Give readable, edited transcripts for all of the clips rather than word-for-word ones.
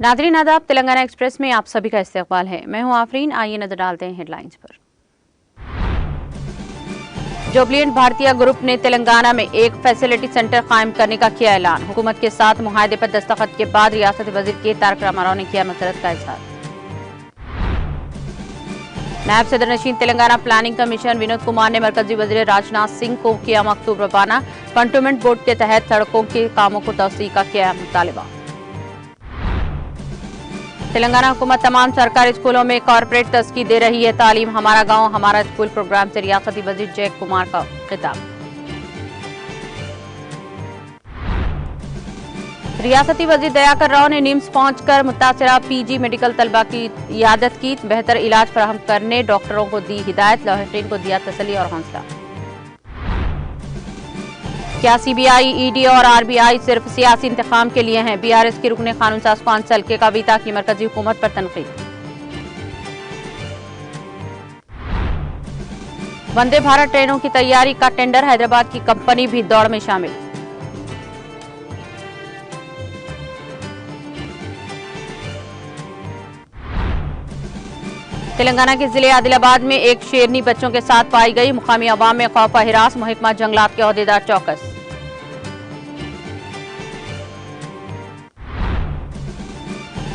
नाज़रीन आदाब, तेलंगाना एक्सप्रेस में आप सभी का इस्तकबाल है। मैं हूं आफरीन। आइए नजर डालते हैं हेडलाइंस पर। जुबलिएंट भारतीय ग्रुप ने तेलंगाना में एक फैसिलिटी सेंटर कायम करने का किया ऐलान। हुकूमत के साथ मुआहदे पर दस्तखत के बाद रियासती वजीर के तारक रामाराव ने किया मसरत का इजहार। नायब सदर नशीन तेलंगाना प्लानिंग कमीशन विनोद कुमार ने मरकजी वजीर राजनाथ सिंह को किया मकतूब रवाना। कंटोनमेंट बोर्ड के तहत सड़कों के कामों को तौसीह का किया मुतालबा। तेलंगाना हुकूमत तमाम सरकारी स्कूलों में कॉर्पोरेट तस्की दे रही है तालीम। हमारा गांव हमारा स्कूल प्रोग्राम से रियासती वजीर जय कुमार का खिताब। रियासती वजीर दयाकर राव ने निम्स पहुंचकर मुतासिरा पीजी मेडिकल तलबा की इयादत की। बेहतर इलाज फराहम करने डॉक्टरों को दी हिदायत। लाहिकीन को दिया तसल्ली और हौसला। क्या सीबीआई, ईडी और आरबीआई सिर्फ सियासी इंतकाम के लिए हैं? बीआरएस की रुकने कानून साज कौंसिल के कविता की मरकजी हुकूमत पर तनकीद। वंदे भारत ट्रेनों की तैयारी का टेंडर, हैदराबाद की कंपनी भी दौड़ में शामिल। तेलंगाना के जिले आदिलाबाद में एक शेरनी बच्चों के साथ पाई गई। मुकामी अवाम में खौफ हिरास। महकमा जंगलात के ओहदेदार चौकस।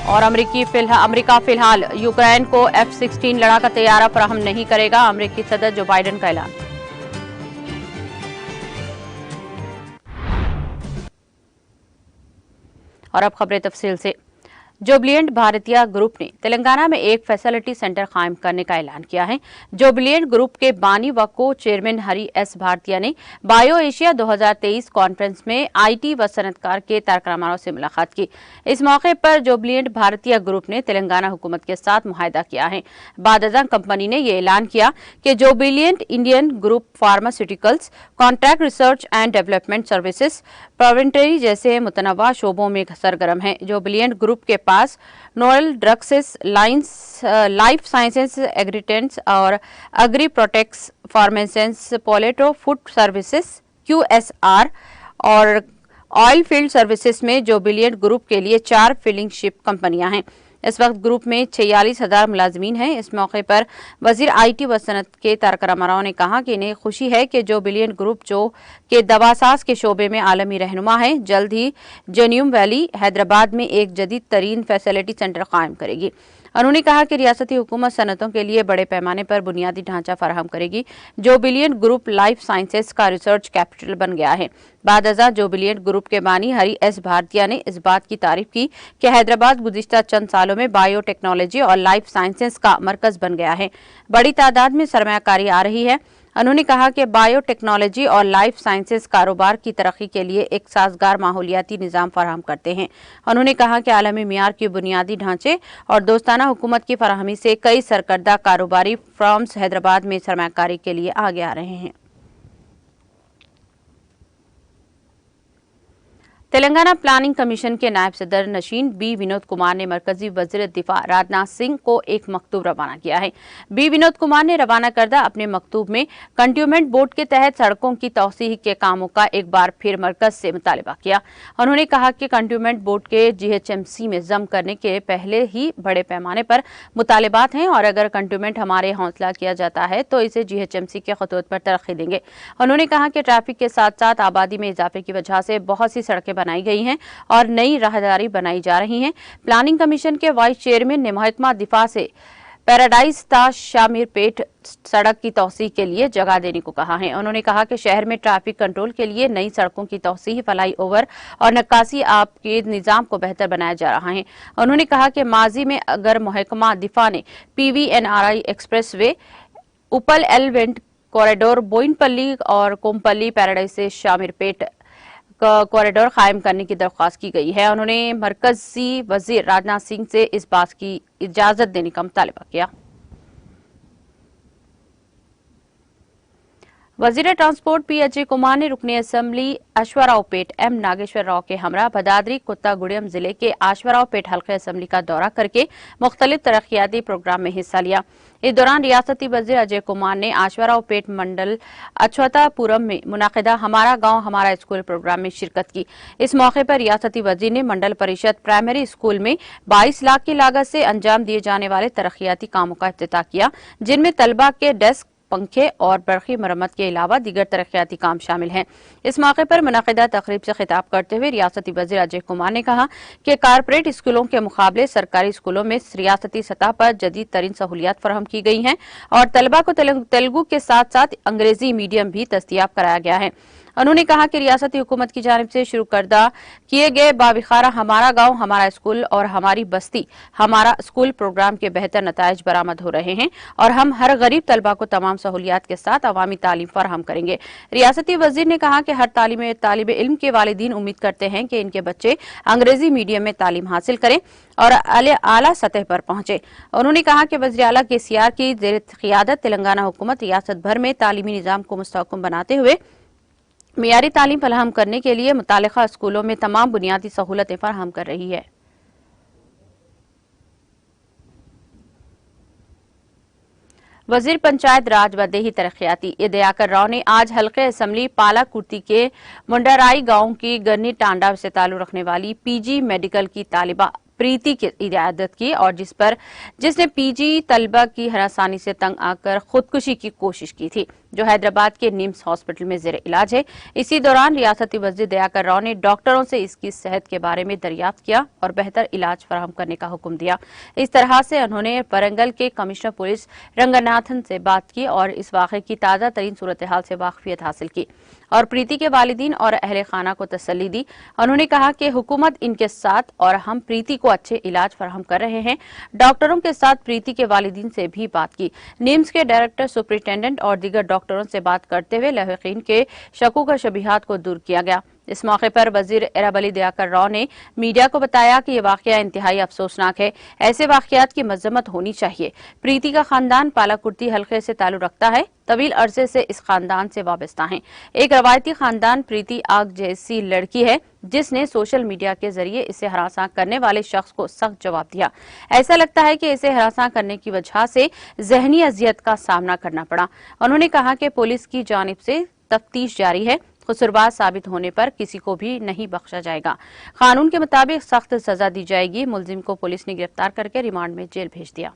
और अमेरिका फिलहाल यूक्रेन को F-16 लड़ाका तैयारा फराहम नहीं करेगा। अमेरिकी सदर जो बाइडेन का ऐलान। और अब खबरें तफसील से। जुबलिएंट भारतीय ग्रुप ने तेलंगाना में एक फैसिलिटी सेंटर कायम करने का ऐलान किया है। जुबलिएंट ग्रुप के बानी व को चेयरमैन हरी एस भारतीय ने बायो एशिया 2023 कॉन्फ्रेंस में आईटी व सनतकार के तारक रामाराव से मुलाकात की। इस मौके पर जुबलिएंट भारतीय ग्रुप ने तेलंगाना हुकूमत के साथ मुआहदा किया है। बादअज़ां कंपनी ने यह ऐलान किया कि Jubilant Indian group pharmaceuticals, contract research and development services, प्रोवेंटरी जैसे मुतनव्वा शोबों में सरगर्म है। जुबलिएंट ग्रुप के पास नोरल ड्रग्स लाइफ साइंसेस एग्रीटेंट्स और अग्री प्रोटेक्स फार्मेसेंस पोलेटो फूड सर्विसेज QSR और ऑयल फील्ड सर्विसेज में जुबलिएंट ग्रुप के लिए 4 फिलिंग शिप कंपनियां हैं। इस वक्त ग्रुप में 46,000 मुलाजमीन हैं। इस मौके पर वजीर आईटी व सनत के तारक रामाराव ने कहा कि इन्हें खुशी है कि जुबलिएंट ग्रुप जो के दवासाज के शोबे में आलमी रहनुमा है, जल्द ही जेन्यूम वैली हैदराबाद में एक जदीद तरीन फैसिलिटी सेंटर कायम करेगी। उन्होंने कहा कि रियासती हुकूमत सनतों के लिए बड़े पैमाने पर बुनियादी ढांचा फराहम करेगी। जुबलिएंट ग्रुप लाइफ साइंसेज का रिसर्च कैपिटल बन गया है। बादअज़ां जुबलिएंट ग्रुप के बानी हरी एस भारतीय ने इस बात की तारीफ की कि हैदराबाद गुज़िश्ता चंद सालों में बायोटेक्नोलॉजी और लाइफ साइंसेज का मरकज बन गया है। बड़ी तादाद में सरमायाकारी आ रही है। उन्होंने कहा कि बायोटेक्नोलॉजी और लाइफ साइंसेज कारोबार की तरक्की के लिए एक साजगार माहौलियाती निज़ाम फराहम करते हैं। उन्होंने कहा कि आलमी मियार के बुनियादी ढांचे और दोस्ताना हुकूमत की फराहमी से कई सरकर्दा कारोबारी फर्म्स हैदराबाद में सरमायाकारी के लिए आगे आ रहे हैं। तेलंगाना प्लानिंग कमीशन के नायब सदर नशीन बी विनोद कुमार ने मरकजी वजीर दिफा राजनाथ सिंह को एक मकतूब रवाना किया है। बी विनोद कुमार ने रवाना करदा अपने मकतूब में कंटोनमेंट बोर्ड के तहत सड़कों की तौसीह के कामों का एक बार फिर मरकज से मुतालबा किया। उन्होंने कहा कि कंटोनमेंट बोर्ड के GHMC में जम करने के पहले ही बड़े पैमाने पर मुतालबात हैं और अगर कंटोनमेंट हमारे हौसला किया जाता है तो इसे GHMC के खतूत पर तरक्की देंगे। उन्होंने कहा कि ट्रैफिक के साथ साथ आबादी में इजाफे की वजह से बहुत सी सड़कें बनाई गई हैं और नई राहदारी बनाई जा रही हैं। प्लानिंग कमीशन के वाइस चेयरमैन ने महकमा दिफा से पैराडाइज ता शामीरपेट सड़क की तौसीह के लिए जगह देने को कहा है। उन्होंने कहा कि शहर में ट्रैफिक कंट्रोल के लिए नई सड़कों की तौसीह, फ्लाई ओवर और नक्काशी आप के निजाम को बेहतर बनाया जा रहा है। उन्होंने कहा कि माजी में अगर महकमा दिफा ने PVNRI एक्सप्रेस वे, उपल एलवेंट कॉरिडोर, बोइनपल्ली और कोमपल्ली पैराडाइज से शामीरपेट कॉरिडोर कायम करने की दरख्वास्त की गई है। उन्होंने मरकजी वजीर राजनाथ सिंह से इस बात की इजाजत देने का मुतालबा किया। वजीर ट्रांसपोर्ट पी अजय कुमार ने रुकनी असेंबली अश्वारावपेट एम नागेश्वर राव के हमरा भदादरी कुत्तागुड़ियम जिले के अश्वारावपेट हल्के असेंबली का दौरा करके मुख्तलिफ तरक्याती प्रोग्राम में हिस्सा लिया। इस दौरान रियासती वजीर अजय कुमार ने अश्वारावपेट मंडल अछवतापुरम में मुनाकिदा हमारा गांव हमारा स्कूल प्रोग्राम में शिरकत की। इस मौके पर रियासती वजीर ने मंडल परिषद प्राइमरी स्कूल में 22 लाख की लागत से अंजाम दिए जाने वाले तरक्याती कामों का इफ्तिताह किया, जिनमें तलबा के डेस्क, पंखे और बरकी मरम्मत के अलावा दीगर तरक्याती काम शामिल हैं। इस मौके पर मुनाकिदा तकरीब से खिताब करते हुए रियासती वजीर अजय कुमार ने कहा कि कारपोरेट स्कूलों के मुकाबले सरकारी स्कूलों में रियासती सतह पर जदीद तरीन सहूलियात फराहम की गई हैं और तलबा को तेलुगु के साथ साथ अंग्रेजी मीडियम भी दस्तयाब कराया गया है। उन्होंने कहा कि रियासती हुकूमत की जानिब से शुरू करदा किए गए बाविखारा हमारा गांव हमारा स्कूल और हमारी बस्ती हमारा स्कूल प्रोग्राम के बेहतर नताइज बरामद हो रहे हैं और हम हर गरीब तलबा को तमाम सहूलियात के साथ अवामी तालीम फराहम करेंगे। रियासती वजीर ने कहा कि हर तालिब इल्म के वालिदीन उम्मीद करते हैं कि इनके बच्चे अंग्रेजी मीडियम में तालीम हासिल करें और आला सतह पर पहुंचे। उन्होंने कहा कि वज़ीर आला KCR की ज़ेर क़ियादत तेलंगाना हुकूमत रियासत भर में तालीमी निज़ाम को मुस्तहकम बनाते हुए मियारी तालीम फराहम करने के लिए मुतालिका स्कूलों में तमाम बुनियादी सहूलतें फराहम कर रही है। वजीर पंचायत राज व देही तरक्याती दयाकर राव ने आज हल्के असेंबली पालाकुर्ती के मुंडाराई गांव की गन्नी टांडा से ताल्लुक रखने वाली PG मेडिकल की तालिबा प्रीति की इयादत की और जिसने PG तलबा की हरासानी से तंग आकर खुदकुशी की कोशिश की थी, जो हैदराबाद के निम्स हॉस्पिटल में जेर इलाज है। इसी दौरान रियासती वजीर दयाकर राव ने डॉक्टरों से इसकी सेहत के बारे में दरियाफ्त किया और बेहतर इलाज फराहम करने का हुक्म दिया। इस तरह से उन्होंने वरंगल के कमिश्नर पुलिस रंगनाथन से बात की और इस वाक़े की ताज़ा तरीन सूरत हाल से वाकफियत हासिल की और प्रीति के वालिदीन और अहले खाना को तसल्ली दी। उन्होंने कहा कि हुकूमत इनके साथ और हम प्रीति को अच्छे इलाज फराहम कर रहे हैं। डॉक्टरों के साथ प्रीति के वालिदीन से भी बात की। निम्स के डायरेक्टर, सुपरिटेंडेंट और दीगर डॉक्टरों से बात करते हुए लाहिकीन के शकूक और शबीहात को दूर किया गया। इस मौके पर वजीर एराबली दयाकर राव ने मीडिया को बताया कि यह वाकया इंतहाई अफसोसनाक है। ऐसे वाकयात की मजम्मत होनी चाहिए। प्रीति का खानदान पालाकुर्ती हल्के से ताल्लुक रखता है, तवील अरसे से इस खानदान से वाबस्ता है। एक रवायती खानदान प्रीति आग जैसी लड़की है जिसने सोशल मीडिया के जरिए इसे हरासा करने वाले शख्स को सख्त जवाब दिया। ऐसा लगता है कि इसे हरासा करने की वजह से जहनी अजियत का सामना करना पड़ा। उन्होंने कहा कि पुलिस की जानिब से तफ्तीश जारी है। कसूरवार साबित होने पर किसी को भी नहीं बख्शा जाएगा। कानून के मुताबिक सख्त सजा दी जाएगी। मुलजिम को पुलिस ने गिरफ्तार करके रिमांड में जेल भेज दिया।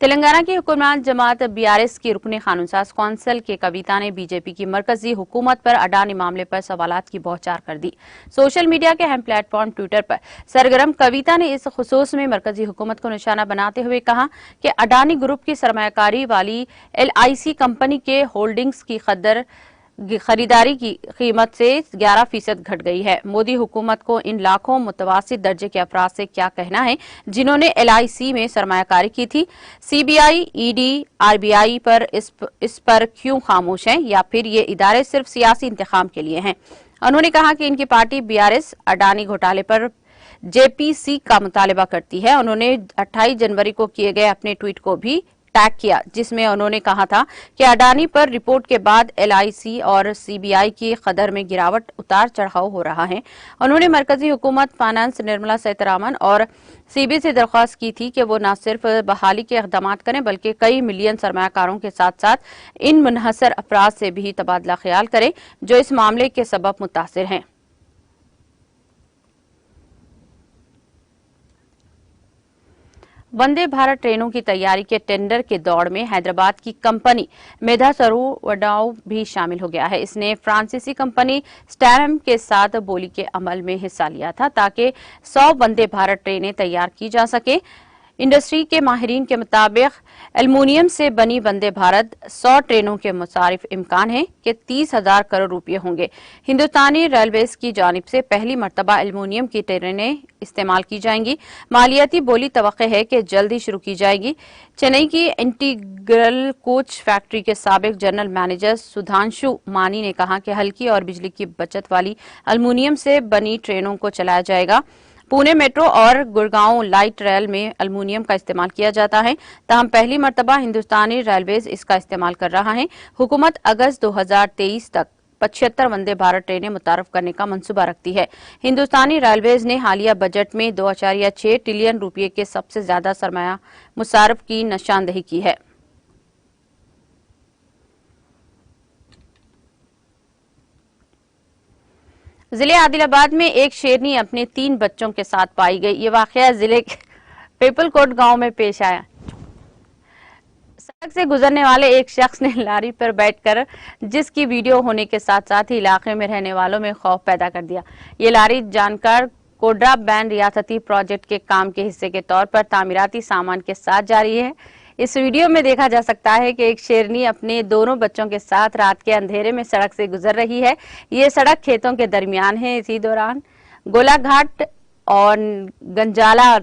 तेलंगाना की हुक्मरान जमात BRS की रुकने कानूनसाज कौंसिल के कविता ने बीजेपी की मरकजी हुकूमत पर अडानी मामले पर सवालात की बौछार कर दी। सोशल मीडिया के अहम प्लेटफॉर्म ट्विटर पर सरगर्म कविता ने इस खुसूस में मरकजी हुकूमत को निशाना बनाते हुए कहा कि अडानी ग्रुप की सरमायाकारी वाली LIC कंपनी के होल्डिंग्स की खरीदारी की कीमत से 11% घट गई है। मोदी हुकूमत को इन लाखों मुतवासित दर्जे के अफराद से क्या कहना है जिन्होंने LIC में सरमायाकारी की थी। CBI, ED, RBI पर इस पर क्यों खामोश हैं या फिर ये इदारे सिर्फ सियासी इंतखाम के लिए हैं। उन्होंने कहा कि इनकी पार्टी BRS अडानी घोटाले पर JPC का मुतालबा करती है। उन्होंने 28 जनवरी को किए गए अपने ट्वीट को भी टैग किया, जिसमें उन्होंने कहा था कि अडानी पर रिपोर्ट के बाद LIC और CBI की कदर में गिरावट उतार चढ़ाव हो रहा है। उन्होंने मरकजी हुकूमत, फाइनेंस निर्मला सीतारमण और CBI से दरख्वास्त की थी कि वो न सिर्फ बहाली के इक़दाम करें बल्कि कई मिलियन सरमायाकारों के साथ साथ इन मुनहसर अफराद से भी तबादला ख्याल करें जो इस मामले के सबब मुतासिर हैं। वंदे भारत ट्रेनों की तैयारी के टेंडर के दौड़ में हैदराबाद की कंपनी मेधासरुवडाओ भी शामिल हो गया है। इसने फ्रांसीसी कंपनी स्टैरम के साथ बोली के अमल में हिस्सा लिया था ताकि 100 वंदे भारत ट्रेनें तैयार की जा सके। इंडस्ट्री के माहिरीन के मुताबिक एल्युमिनियम से बनी वंदे भारत 100 ट्रेनों के मुसारिफ इम्कान है कि 30,000 करोड़ रुपये होंगे। हिंदुस्तानी रेलवेज की जानिब से पहली मरतबा एल्युमिनियम की ट्रेनें इस्तेमाल की जाएंगी। मालियाती बोली तवक्को है कि जल्द ही शुरू की जाएगी। चेन्नई की इंटीग्रल कोच फैक्ट्री के साबिक जनरल मैनेजर सुधांशु मानी ने कहा कि हल्की और बिजली की बचत वाली एल्युमिनियम से बनी ट्रेनों को चलाया जाएगा। पुणे मेट्रो और गुड़गांव लाइट रेल में एल्युमिनियम का इस्तेमाल किया जाता है, ताहम पहली मर्तबा हिंदुस्तानी रेलवेज इसका इस्तेमाल कर रहा है। हुकूमत अगस्त 2023 तक 75 वंदे भारत ट्रेनें मुतारफ करने का मंसूबा रखती है। हिंदुस्तानी रेलवेज ने हालिया बजट में 2.6 ट्रिलियन रुपये के सबसे ज्यादा सरमाया मुसारफ की निशानदेही की है। जिले आदिलाबाद में एक शेरनी अपने 3 बच्चों के साथ पाई गई। ये वाकया जिले के पीपलकोट गांव में पेश आया। सड़क से गुजरने वाले एक शख्स ने लारी पर बैठकर जिसकी वीडियो होने के साथ साथ ही इलाके में रहने वालों में खौफ पैदा कर दिया। ये लारी जानकर कोडरा बैंड रियासती प्रोजेक्ट के काम के हिस्से के तौर पर तामीराती सामान के साथ जा रही है। इस वीडियो में देखा जा सकता है कि एक शेरनी अपने दोनों बच्चों के साथ रात के अंधेरे में सड़क से गुजर रही है। ये सड़क खेतों के दरमियान है। इसी दौरान गोलाघाट और गंजाला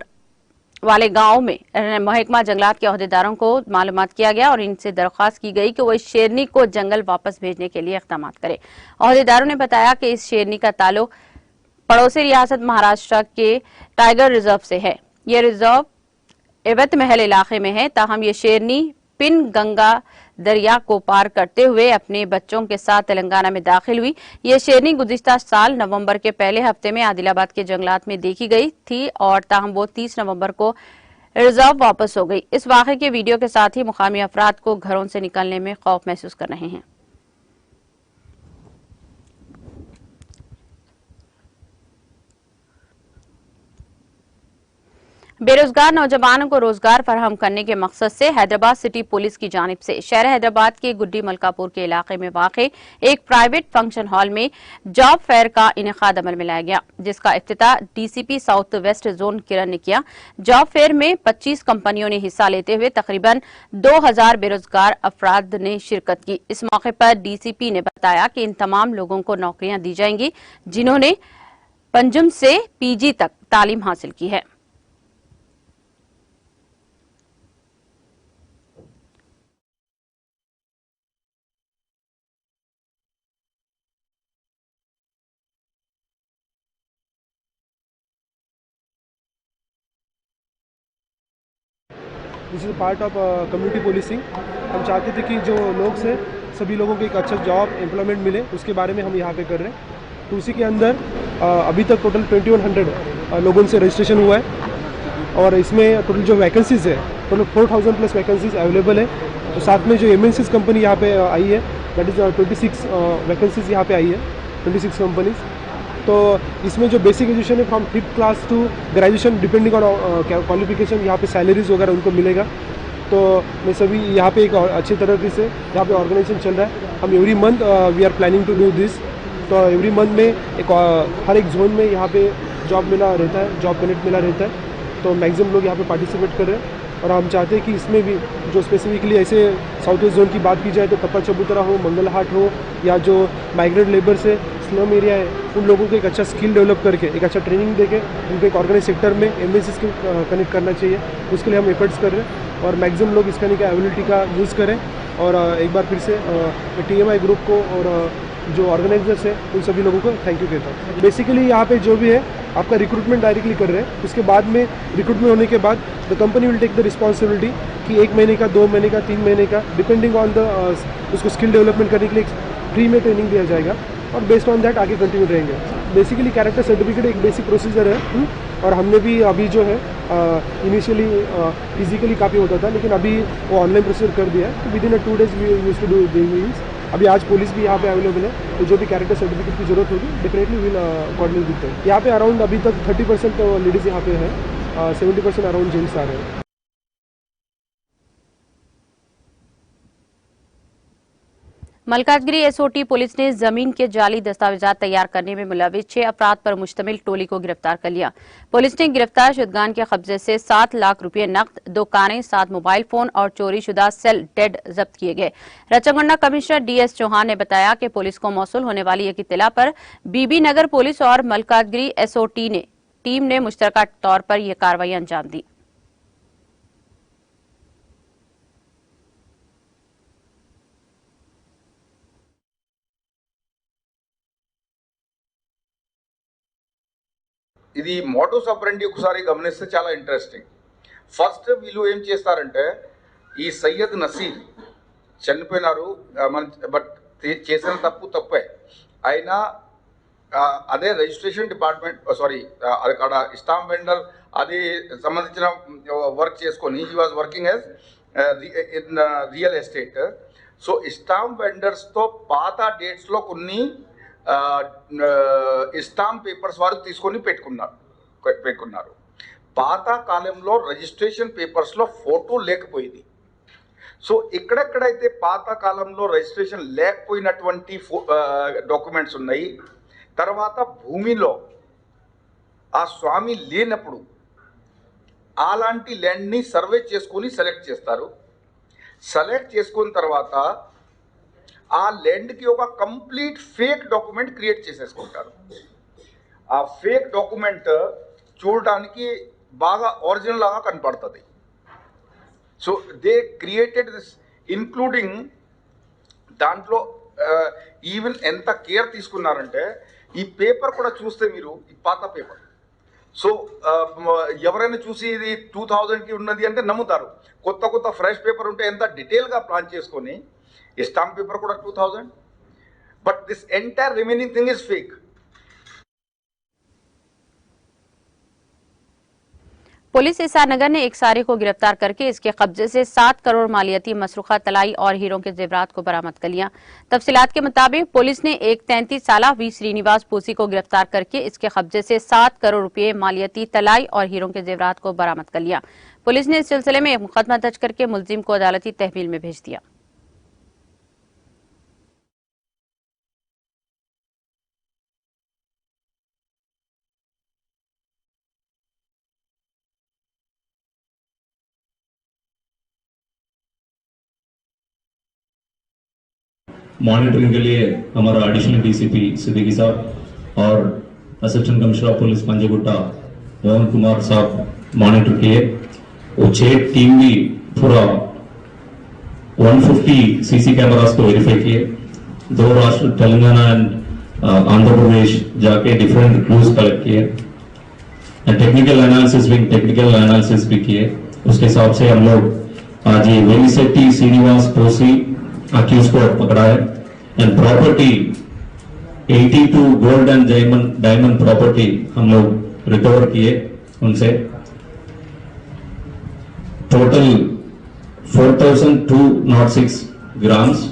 वाले गांव में महकमा जंगलात के अहदेदारों को मालूमात किया गया और इनसे दरख्वास्त की गई कि वो इस शेरनी को जंगल वापस भेजने के लिए इक़दाम करें। अहदेदारों ने बताया कि इस शेरनी का ताल्लुक पड़ोसी रियासत महाराष्ट्र के टाइगर रिजर्व से है। ये रिजर्व एवत महल इलाके में है, ताहम ये शेरनी पिन गंगा दरिया को पार करते हुए अपने बच्चों के साथ तेलंगाना में दाखिल हुई। ये शेरनी गुज़िश्ता साल नवंबर के पहले हफ्ते में आदिलाबाद के जंगलात में देखी गई थी और ताहम वो 30 नवंबर को रिजर्व वापस हो गई। इस वाक़े के वीडियो के साथ ही मुकामी अफराद को घरों से निकलने में खौफ महसूस कर रहे हैं। बेरोजगार नौजवानों को रोजगार फराहम करने के मकसद से हैदराबाद सिटी पुलिस की जानिब से शहर हैदराबाद के गुड्डी मलकापुर के इलाके में वाक़े एक प्राइवेट फंक्शन हॉल में जॉब फेयर का इनेकाद अमल में लाया गया, जिसका इफ्तिताह डीसीपी साउथ वेस्ट जोन किरण ने किया। जॉब फेयर में 25 कंपनियों ने हिस्सा लेते हुए तकरीबन 2000 बेरोजगार अफराद ने शिरकत की। इस मौके पर डीसीपी ने बताया कि इन तमाम लोगों को नौकरियां दी जाएंगी जिन्होंने पंजुम से पीजी तक तालीम हासिल की है। This is part of community policing. हम चाहते थे कि जो लोग से सभी लोगों को एक अच्छा जॉब एम्प्लॉयमेंट मिले, उसके बारे में हम यहाँ पे कर रहे हैं। तो उसी के अंदर अभी तक टोटल 2100 लोगों से रजिस्ट्रेशन हुआ है और इसमें टोटल जो वैकेंसीज़ है टोटल 4000 प्लस वैकेंसीज अवेलेबल है। तो साथ में जो एमएनसीज कंपनी यहाँ पे आई है दैट इज़ 26 वैकेंसीज यहाँ पे आई है, 26 कंपनीज। तो इसमें जो बेसिक एजुकेशन है from 5th class to graduation depending on qualification, यहाँ पे सैलरीज वगैरह उनको मिलेगा। तो मैं सभी यहाँ पे एक अच्छी तरीके से यहाँ पे ऑर्गेनाइजेशन चल रहा है। हम every month we are planning to do this. तो एवरी मंथ में एक हर एक जोन में यहाँ पे जॉब मिला रहता है, जॉब कनेक्ट मिला रहता है। तो मैक्सिमम लोग यहाँ पे पार्टिसिपेट कर रहे हैं और हम चाहते हैं कि इसमें भी जो स्पेसिफिकली ऐसे साउथ वेस्ट जोन की बात की जाए तो टप्पा चबूतरा हो, मंगलहाट हो या जो माइग्रेंट लेबर से स्लम एरिया है, उन लोगों को एक अच्छा स्किल डेवलप करके एक अच्छा ट्रेनिंग देके उनको एक ऑर्गेनाइज सेक्टर में एमएनसीज के कनेक्ट करना चाहिए। उसके लिए हम एफर्ट्स कर रहे हैं और मैक्सिमम लोग इसका एबिलिटी का यूज़ करें। और एक बार फिर से टीएमआई ग्रुप को और जो ऑर्गेनाइजर्स है उन सभी लोगों को थैंक यू कहता हूँ। बेसिकली यहाँ पे जो भी है आपका रिक्रूटमेंट डायरेक्टली कर रहे हैं, उसके बाद में रिक्रूटमेंट होने के बाद the company will take the responsibility कि 1 महीने का, 2 महीने का, 3 महीने का डिपेंडिंग ऑन द उसको स्किल डेवलपमेंट करने के लिए फ्री में ट्रेनिंग दिया जाएगा और बेस्ड ऑन दैट आगे कंटिन्यू रहेंगे। बेसिकली कैरेक्टर सर्टिफिकेट एक बेसिक प्रोसीजर है और हमने भी अभी जो है इनिशियली फिजिकली काफ़ी होता था लेकिन अभी वो ऑनलाइन प्रोसीजर कर दिया है। तो within 2 days we use to do means अभी आज पुलिस भी यहाँ पे अवेलेबल है। तो जो भी कैरेक्टर सर्टिफिकेट की जरूरत होगी definitely will coordinate with them. यहाँ पे अराउंड अभी तक 30% लेडीज़ यहाँ पे है, 70% अराउंड जेंट्स आ रहे हैं। मलकाजगिरी एसओटी पुलिस ने जमीन के जाली दस्तावेजात तैयार करने में मुलविस 6 अफराद पर मुश्तमिल टोली को गिरफ्तार कर लिया। पुलिस ने गिरफ्तार शुदगान के कब्जे से 7 लाख रुपये नकद, 2 कारें, 7 मोबाइल फोन और चोरी शुदा सेल डेड जब्त किए गए। रचगंडा कमिश्नर डीएस चौहान ने बताया कि पुलिस को मौसूल होने वाली एक इत्तला पर बीबी नगर पुलिस और मलकाजगिरी एसओटी ने टीम ने मुश्तरका तौर पर यह कार्रवाई अंजाम दी। ఇది మోడస్ ఆపరెండి ఒకసారి గమనిస్తే చాలా ఇంట్రెస్టింగ్. ఫస్ట్ వీళ్ళు ఏం చేస్తారంటే, ఈ సయ్యద్ నసీర్ చనిపోయినారు, బట్ చేసిన తప్పే. అయినా అదే రిజిస్ట్రేషన్ డిపార్ట్మెంట్ అక్కడ స్టాంప్ వెండర్ అది సంబంధించిన వర్క్ చేసుకొని he was working as in real estate. So stamp వెండర్స్తో పాత డేట్స్లో కొన్ని స్టాంప్ పేపర్స్ వారు తీసుకొని పెట్టుకున్నారు. పాత కాలంలో రిజిస్ట్రేషన్ పేపర్స్లో ఫోటో లేకపోయింది. సో ఎక్కడెక్కడైతే పాత కాలంలో రిజిస్ట్రేషన్ లేకపోయినటువంటి డాక్యుమెంట్స్ ఉన్నాయి, తర్వాత భూమిలో ఆ స్వామి లేనప్పుడు అలాంటి ల్యాండ్ని సర్వే చేసుకొని సెలెక్ట్ చేస్తారు. సెలెక్ట్ చేసుకున్న తర్వాత ఆ ల్యాండ్కి ఒక కంప్లీట్ ఫేక్ డాక్యుమెంట్ క్రియేట్ చేసేసుకుంటారు. ఆ ఫేక్ డాక్యుమెంట్ చూడడానికి బాగా ఒరిజినల్ లాగా కనపడుతుంది. So they created this, including దాంట్లో ఈవెన్ ఎంత కేర్ తీసుకున్నారంటే, ఈ పేపర్ కూడా చూస్తే మీరు, ఈ పాత పేపర్, సో ఎవరైనా చూసి ఇది 2000కి ఉన్నది అంటే నమ్ముతారు. కొత్త ఫ్రెష్ పేపర్ ఉంటే ఎంత డీటెయిల్గా ప్లాన్ చేసుకొని, ఈ స్టాంప్ పేపర్ కూడా 2000, but this entire remaining thing is fake. Police SR Nagar ने एक सारी को गिरफ्तार करके इसके कब्जे से 7 करोड़ मालियाती मसरूखा तलाई और हीरों के जेवरात को बरामद कर लिया। तफसीलात के मुताबिक पुलिस ने एक 33 साला वी श्रीनिवास पूसी को गिरफ्तार करके इसके कब्जे से 7 करोड़ रुपए मालियाती तलाई और हीरों के जेवरात को बरामद कर लिया। पुलिस ने इस सिलसिले में एक मुकदमा दर्ज करके मुलजिम को अदालती तहवील में भेज दिया। मॉनिटरिंग के लिए हमारा एडिशनल डीसीपी सिद्दीकी साहब और assistant commissioner of police Panjagutta Mohan Kumar साहब मॉनिटर किए। वो 6 टीम भी पूरा 150 सीसी कैमरास को वेरीफाई किए। 2 राष्ट्र तेलंगाना एंड आंध्र प्रदेश जाके डिफरेंट क्लूज कलेक्ट किए एंड टेक्निकल एनालिसिस भी किए। उसके हिसाब से हम लोग आज ये वेलिसेट्टी श्रीनिवास पोसी अक्यूज को पकड़ा है and property 82 gold and diamond property हम लोग रिकवर किए उनसे। Total 4206 grams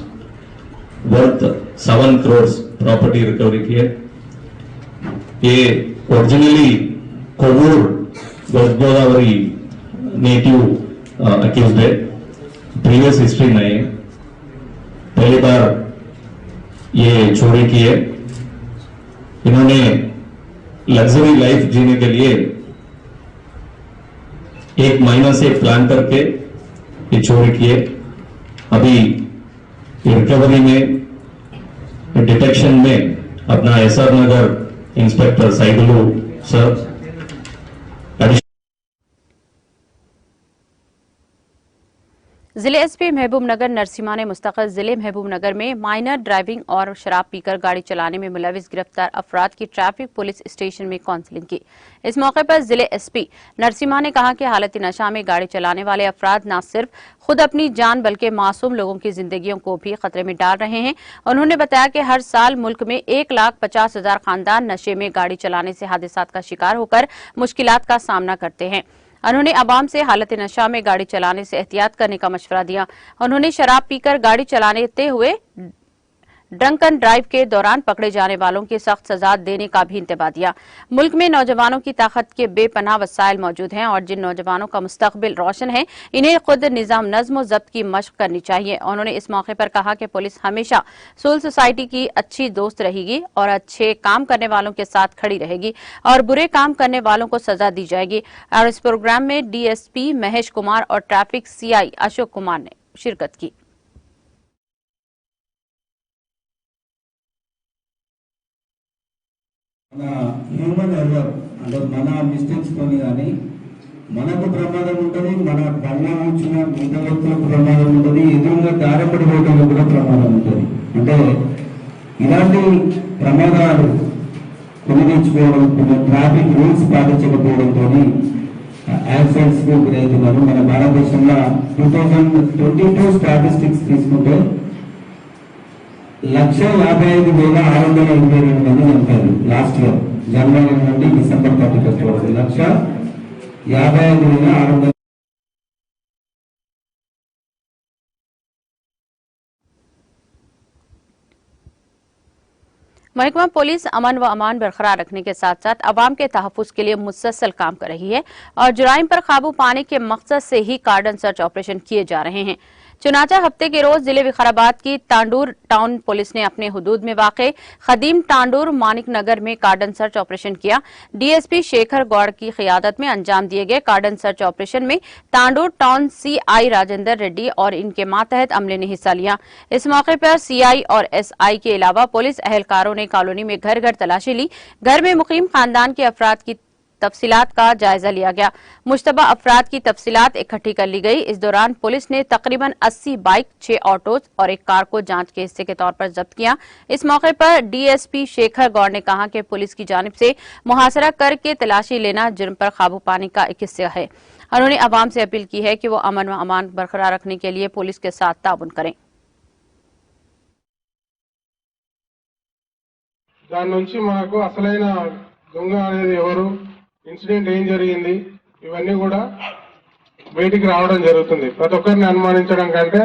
worth 7 crore property recovery किए। ये originally Kovvur west Godavari native accused है, प्रीवियस हिस्ट्री नहीं है, पहली बार ये चोरी की है। इन्होंने लग्जरी लाइफ जीने के लिए 1 महीना से प्लान करके ये चोरी किए। अभी रिकवरी में, डिटेक्शन में अपना एसआर नगर इंस्पेक्टर साइडलू सर, जिले एसपी महबूबनगर नरसिम्हा ने मुस्तकिल जिले महबूबनगर में माइनर ड्राइविंग और शराब पीकर गाड़ी चलाने में मुलविस गिरफ्तार अफराद की ट्रैफिक पुलिस स्टेशन में काउंसलिंग की। इस मौके पर जिले एसपी नरसिम्हा ने कहा कि हालत नशा में गाड़ी चलाने वाले अफराद न सिर्फ खुद अपनी जान बल्कि मासूम लोगों की जिंदगियों को भी खतरे में डाल रहे हैं। उन्होंने बताया कि हर साल मुल्क में 1,50,000 खानदान नशे में गाड़ी चलाने से हादसात का शिकार होकर मुश्किलात का सामना करते हैं। उन्होंने आवाम से हालत नशा में गाड़ी चलाने से एहतियात करने का मशवरा दिया। उन्होंने शराब पीकर गाड़ी चलाते हुए ड्रंकन ड्राइव के दौरान पकड़े जाने वालों की सख्त सजा देने का भी इंतबा दिया। मुल्क में नौजवानों की ताकत के बेपनाह वसाइल मौजूद हैं और जिन नौजवानों का मुस्तकबिल रोशन है, इन्हें खुद निजाम नज्म जब्त की मशक करनी चाहिए। उन्होंने इस मौके पर कहा कि पुलिस हमेशा सुल सोसाइटी की अच्छी दोस्त रहेगी और अच्छे काम करने वालों के साथ खड़ी रहेगी और बुरे काम करने वालों को सजा दी जाएगी। और इस प्रोग्राम में डीएसपी महेश कुमार और ट्रैफिक सीआई अशोक कुमार ने शिरकत की। హ్యూమన్ ఎర్రర్ అంటే మన మిస్టేక్స్ తోని కానీ మనకు ప్రమాదం ఉంటుంది, మన బండ్ల వచ్చిన మిగతా వ్యక్తులకు ప్రమాదం ఉంటుంది, ఎదురుగా దారిపడి పోవడానికి కూడా ప్రమాదం ఉంటుంది. అంటే ఇలాంటి ప్రమాదాలు కొని తెచ్చుకోవడం, ట్రాఫిక్ రూల్స్ పాటించకపోవడంతో యాక్సిడెంట్స్ కు గురవుతున్నారు. మన భారతదేశంలో 2022 స్టాటిస్టిక్స్ తీసుకుంటే 1,55,682 మంది చనిపోయారు లాస్ట్ ఇయర్. జనవరి నుండి డిసెంబర్ 31 వరకు 1,55,682. महकमा पुलिस अमन व अमान बरकरार रखने के साथ साथ अवाम के तहफ्फुज के लिए मुसलसल काम कर रही है और जुराइम पर काबू पाने के मकसद से ही कार्डन सर्च ऑपरेशन किए जा रहे हैं। चुनाचा हफ्ते के रोज जिले विकाराबाद की तांडूर टाउन पुलिस ने अपने हुदूद में वाक़े खदीम तांडूर मानिक नगर में कार्डन सर्च ऑपरेशन किया। डीएसपी शेखर गौड़ की क़ियादत में अंजाम दिए गए कार्डन सर्च ऑपरेशन में तांडूर टाउन सीआई राजेंद्र रेड्डी और इनके मातहत अमले ने हिस्सा लिया। इस मौके पर सीआई और एसआई के अलावा पुलिस अहलकारों ने कॉलोनी में घर घर तलाशी ली। घर में मुकीम खानदान के अफराद की तफसीलात का जायजा लिया गया। मुश्तबा अफराद की तफसीलात इकट्ठी कर ली गई। इस दौरान पुलिस ने तकरीबन 80 बाइक, 6 ऑटोज और एक कार को जांच के हिस्से के तौर पर जब्त किया। इस मौके पर डीएसपी शेखर गौड़ ने कहा कि पुलिस की जानिब से मुहासरा करके तलाशी लेना जुर्म पर काबू पाने का एक हिस्सा है। उन्होंने अवाम से अपील की है कि वो अमन व अमान बरकरार रखने के लिए पुलिस के साथ ताउन करें। దాని నుంచి మనకు అసలైన దొంగ అనేది ఎవరు, ఇన్సిడెంట్ ఏం జరిగింది, ఇవన్నీ కూడా బయటికి రావడం జరుగుతుంది. ప్రతి ఒక్కరిని అనుమానించడం కంటే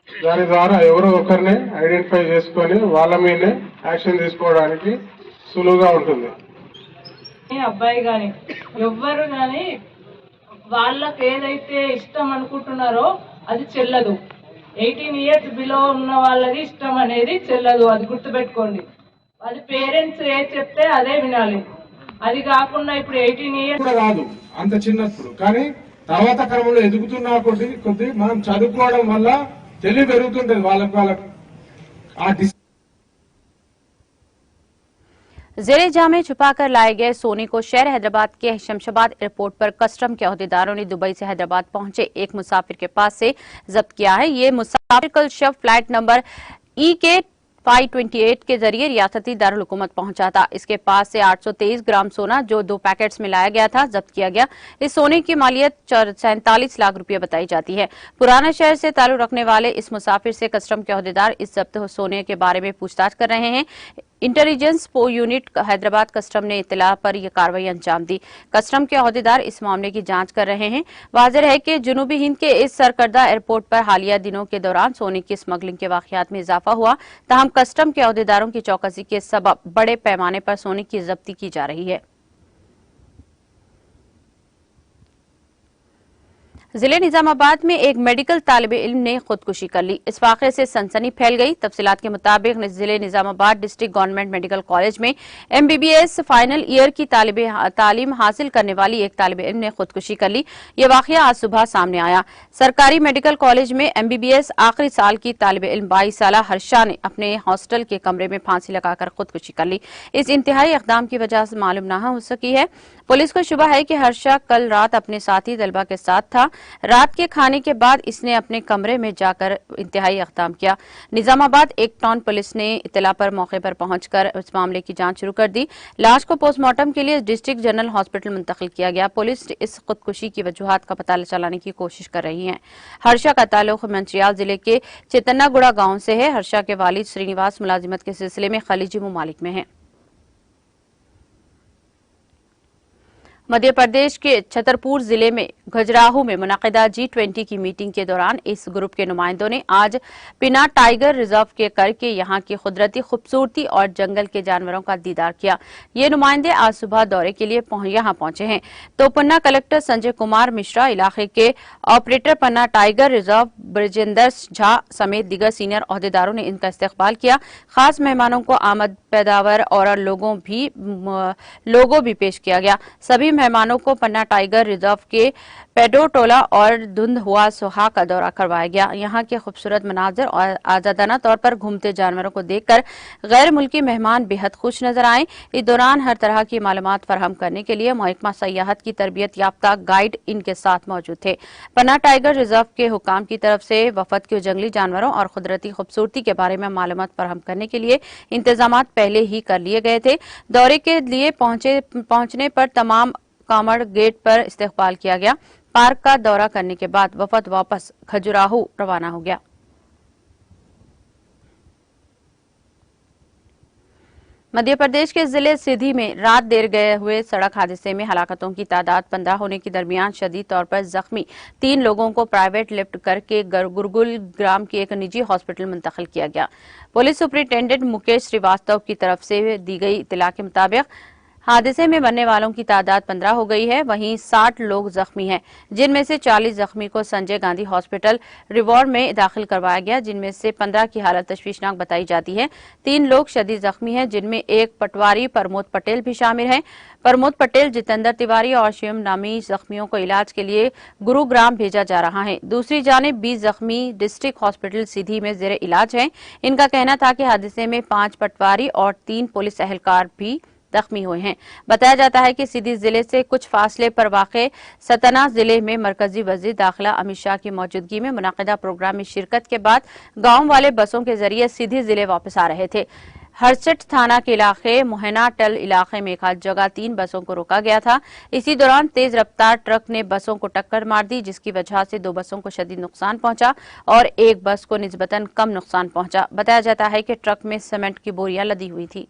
దాని ద్వారా ఎవరో ఒకరిని ఐడెంటిఫై చేసుకొని వాళ్ళ మీదే యాక్షన్ తీసుకోవడానికి సులువుగా ఉంటుంది. అబ్బాయి గాని ఎవ్వరు గాని వాళ్ళకి ఏదైతే ఇష్టం అనుకుంటున్నారో అది చెల్లదు. 18 ఇయర్స్ బిలో ఉన్న వాళ్ళకి ఇష్టం అనేది చెల్లదు. అది గుర్తుపెట్టుకోండి. అది పేరెంట్స్ ఏ చెప్తే అదే వినాలి. అది కాకుండా ఇప్పుడు 18 ఇయర్స్ కూడా కాదు అంత చిన్నప్పుడు, కానీ తర్వాత క్రమంలో ఎదుగుతున్న కొద్ది మనం చదువుకోవడం వల్ల తెలివి పెరుగుతుంటది వాళ్ళకు. ज़ेरे जामे छुपाकर लाए गए सोने को शहर हैदराबाद के शमशाबाद एयरपोर्ट पर कस्टम के अहदेदारों ने दुबई से हैदराबाद पहुंचे एक मुसाफिर के पास से जब्त किया है। ये मुसाफिर कल शव फ्लाइट नंबर EK 528 के जरिए रियासती दारुल हुकूमत पहुंचा था। इसके पास से 823 ग्राम सोना जो 2 पैकेट्स में लाया गया था जब्त किया गया। इस सोने की मालियत 47 लाख रुपये बताई जाती है। पुराना शहर से ताल्लुक रखने वाले इस मुसाफिर से कस्टम के अहदेदार इस जब्त सोने के बारे में पूछताछ कर रहे हैं। इंटेलिजेंस यूनिट हैदराबाद कस्टम ने इत्तला पर यह कार्रवाई अंजाम दी। कस्टम के अहदेदार इस मामले की जांच कर रहे हैं। वाज़ेह है कि जनूबी हिंद के इस सरकर्दा एयरपोर्ट पर हालिया दिनों के दौरान सोने की स्मगलिंग के वाकयात में इजाफा हुआ। ताहम कस्टम के अहदेदारों की चौकसी के सबब बड़े पैमाने पर सोने की जब्ती की जा रही है। जिले निजामाबाद में एक मेडिकल तालिबे इल्म ने खुदकुशी कर ली। इस वाक़े से सनसनी फैल गई। तफसीलात के मुताबिक जिले Nizamabad district government medical college में MBBS फाइनल ईयर की तालीम हासिल करने वाली एक तालिबे इल्म ने खुदकुशी कर ली। ये वाक़या आज सुबह सामने आया। सरकारी मेडिकल कॉलेज में MBBS आखिरी साल की तालिबे इल्म 22 साला हर्षा ने अपने हॉस्टल के कमरे में फांसी लगाकर खुदकुशी कर ली। इस इंतहाई इक़दाम की वजह से मालूम न हो सकी है। पुलिस को शुबा है कि हर्षा कल रात अपने साथी तलबा के साथ था। रात के खाने के बाद इसने अपने कमरे में जाकर इंतहाई इक़दाम किया। निजामाबाद एक टाउन पुलिस ने इत्तला पर मौके पर पहुंचकर इस मामले की जांच शुरू कर दी। लाश को पोस्टमार्टम के लिए डिस्ट्रिक्ट जनरल हॉस्पिटल मुंतकिल किया गया। पुलिस इस खुदकुशी की वजूहात का पता चलाने की कोशिश कर रही है। हर्षा का ताल्लुक मंचियाल जिले के चेतन्नागुड़ा गाँव से है। हर्षा के वालिद श्रीनिवास मुलाजिमत के सिलसिले में खलीजी ममालिक में है। मध्य प्रदेश के छतरपुर जिले में खजुराहो में मुनक़िदा G20 की मीटिंग के दौरान इस ग्रुप के नुमाइंदों ने आज पिना टाइगर रिजर्व के करके यहाँ की कुदरती खूबसूरती और जंगल के जानवरों का दीदार किया। ये नुमाइंदे आज सुबह दौरे के लिए यहाँ पहुंचे हैं। तो पन्ना कलेक्टर संजय कुमार मिश्रा, इलाके के ऑपरेटर पन्ना टाइगर रिजर्व ब्रजेंद्र झा समेत दीगर सीनियर अहदेदारों ने इनका इस्तकबाल किया। खास मेहमानों को आमद पैदावार और लोगों भी पेश किया गया। सभी मेहमानों को पन्ना टाइगर रिजर्व के पेडो टोला और धुंध हुआ सुहा का दौरा करवाया गया। यहाँ के खूबसूरत मनाजिर और आजादाना तौर पर घूमते जानवरों को देखकर गैर मुल्की मेहमान बेहद खुश नजर आए। इस दौरान हर तरह की मालूमात फराहम करने के लिए महकमा सयाहत की तरबियत याफ्ता गाइड इनके साथ मौजूद थे। पन्ना टाइगर रिजर्व के हुकाम की तरफ से वफद के जंगली जानवरों और कुदरती खूबसूरती के बारे में मालूमात फराहम करने के लिए इंतजाम पहले ही कर लिए गए थे। दौरे के लिए पहुंचने पर तमाम कामड़ गेट पर इस्तकबाल किया गया। पार्क का दौरा करने के बाद वफद वापस खजुराहो रवाना हो गया। मध्य प्रदेश के जिले सिधी में रात देर गए हुए सड़क हादसे में हलाकतों की तादाद 15 होने के दरमियान शदीद तौर पर जख्मी 3 लोगों को प्राइवेट लिफ्ट करके गुरगुल ग्राम की एक निजी हॉस्पिटल मुंतकिल किया गया। पुलिस सुपरिंटेंडेंट मुकेश श्रीवास्तव की तरफ से दी गई इत्तला के मुताबिक हादसे में मरने वालों की तादाद 15 हो गई है। वहीं 60 लोग जख्मी हैं, जिनमें से 40 जख्मी को संजय गांधी हॉस्पिटल रिवॉर्ड में दाखिल करवाया गया, जिनमें से 15 की हालत तशवीशनाक बताई जाती है। 3 लोग शदीद जख्मी हैं, जिनमें एक पटवारी प्रमोद पटेल भी शामिल हैं। प्रमोद पटेल, जितेंद्र तिवारी और शिवम नामी जख्मियों को इलाज के लिए गुरुग्राम भेजा जा रहा है। दूसरी जानिब 20 जख्मी डिस्ट्रिक्ट हॉस्पिटल सीधी में जेर इलाज हैं। इनका कहना था कि हादसे में 5 पटवारी और 3 पुलिस एहलकार भी जख्मी हुए हैं। बताया जाता है कि सीधी जिले से कुछ फासले पर वाक़े सतना जिले में मरकजी वजीर दाखिला अमित शाह की मौजूदगी में मुनाकिदा प्रोग्राम में शिरकत के बाद गांव वाले बसों के जरिए सीधी जिले वापस आ रहे थे। हरसठ थाना के इलाके मोहना टल इलाके में एक जगह 3 बसों को रोका गया था। इसी दौरान तेज रफ्तार ट्रक ने बसों को टक्कर मार दी, जिसकी वजह से 2 बसों को शदीद नुकसान पहुंचा और एक बस को निस्बतन कम नुकसान पहुंचा। बताया जाता है कि ट्रक में सीमेंट की बोरियां लदी हुई थी।